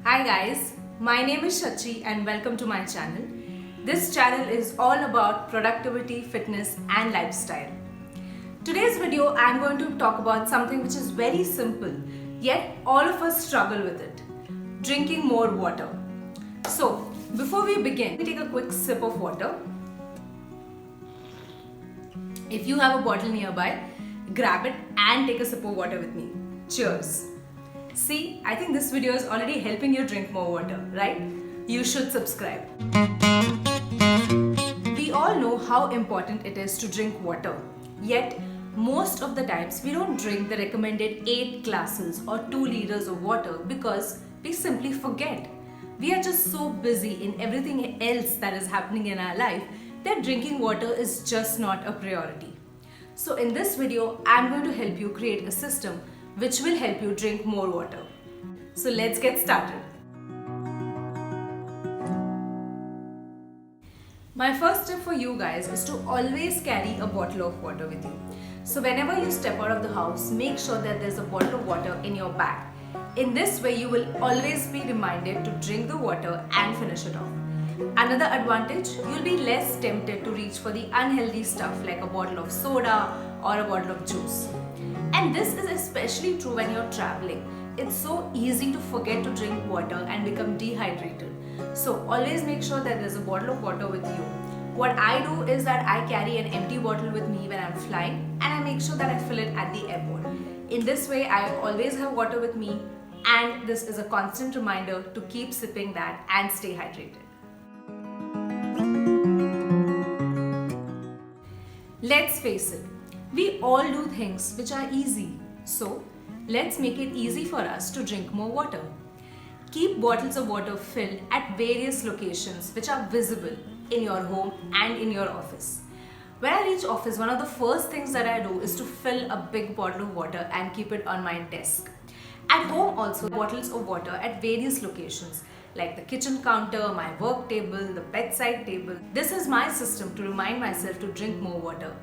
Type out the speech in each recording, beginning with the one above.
Hi guys, my name is Shachi and welcome to my channel. This channel is all about productivity, fitness and lifestyle. Today's video I am going to talk about something which is very simple, yet all of us struggle with it. Drinking more water. So, before we begin, we take a quick sip of water. If you have a bottle nearby, grab it and take a sip of water with me. Cheers! See, I think this video is already helping you drink more water, right? You should subscribe. We all know how important it is to drink water. Yet, most of the times we don't drink the recommended 8 glasses or 2 liters of water because we simply forget. We are just so busy in everything else that is happening in our life that drinking water is just not a priority. So in this video, I'm going to help you create a system which will help you drink more water. So let's get started. My first tip for you guys is to always carry a bottle of water with you. So whenever you step out of the house, make sure that there's a bottle of water in your bag. In this way, you will always be reminded to drink the water and finish it off. Another advantage, you'll be less tempted to reach for the unhealthy stuff like a bottle of soda or a bottle of juice. And this is especially true when you're traveling. It's so easy to forget to drink water and become dehydrated. So always make sure that there's a bottle of water with you. What I do is that I carry an empty bottle with me when I'm flying and I make sure that I fill it at the airport. In this way, I always have water with me and this is a constant reminder to keep sipping that and stay hydrated. Let's face it. We all do things which are easy, so let's make it easy for us to drink more water. Keep bottles of water filled at various locations which are visible in your home and in your office. When I reach office, one of the first things that I do is to fill a big bottle of water and keep it on my desk. At home also, bottles of water at various locations like the kitchen counter, my work table, the bedside table. This is my system to remind myself to drink more water.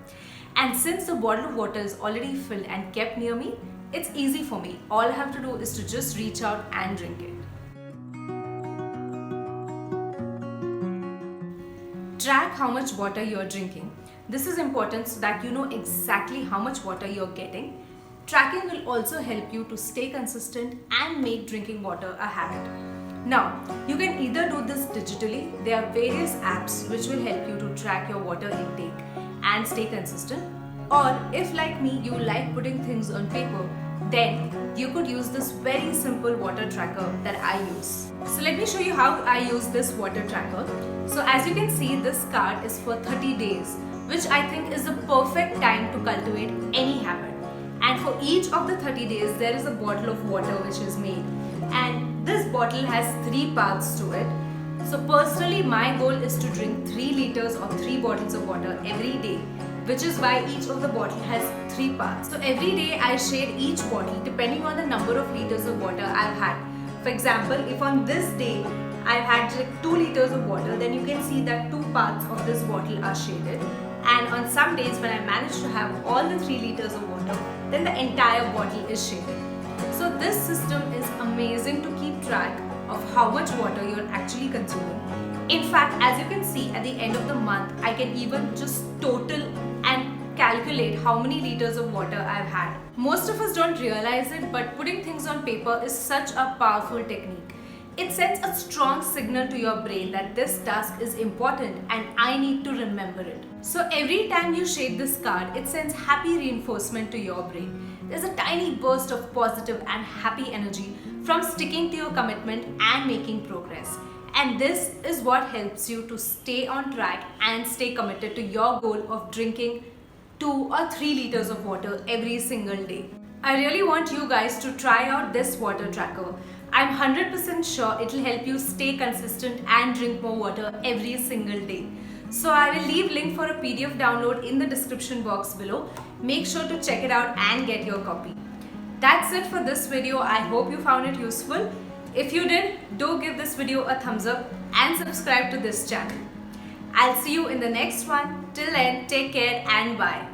And since the bottle of water is already filled and kept near me, it's easy for me. All I have to do is to just reach out and drink it. Track how much water you're drinking. This is important so that you know exactly how much water you're getting. Tracking will also help you to stay consistent and make drinking water a habit. Now, you can either do this digitally. There are various apps which will help you to track your water intake and stay consistent, or if like me you like putting things on paper, then you could use this very simple water tracker that I use. So let me show you how I use this water tracker. So as you can see, this card is for 30 days, which I think is the perfect time to cultivate any habit. And for each of the 30 days, there is a bottle of water which is made, and this bottle has 3 parts to it. So personally, my goal is to drink 3 liters or 3 bottles of water every day, which is why each of the bottle has 3 parts. So every day I shade each bottle depending on the number of liters of water I've had. For example, if on this day I've had like 2 liters of water, then you can see that 2 parts of this bottle are shaded. And on some days when I manage to have all the 3 liters of water, then the entire bottle is shaded. So this system is amazing to keep track of how much water you're actually consuming. In fact, as you can see at the end of the month, I can even just total and calculate how many liters of water I've had. Most of us don't realize it, but putting things on paper is such a powerful technique. It sends a strong signal to your brain that this task is important and I need to remember it. So every time you shade this card, it sends happy reinforcement to your brain. There's a tiny burst of positive and happy energy from sticking to your commitment and making progress. And this is what helps you to stay on track and stay committed to your goal of drinking 2 or 3 liters of water every single day. I really want you guys to try out this water tracker. I'm 100% sure it will help you stay consistent and drink more water every single day. So I will leave link for a PDF download in the description box below. Make sure to check it out and get your copy. That's it for this video. I hope you found it useful. If you did, do give this video a thumbs up and subscribe to this channel. I'll see you in the next one. Till then, take care and bye.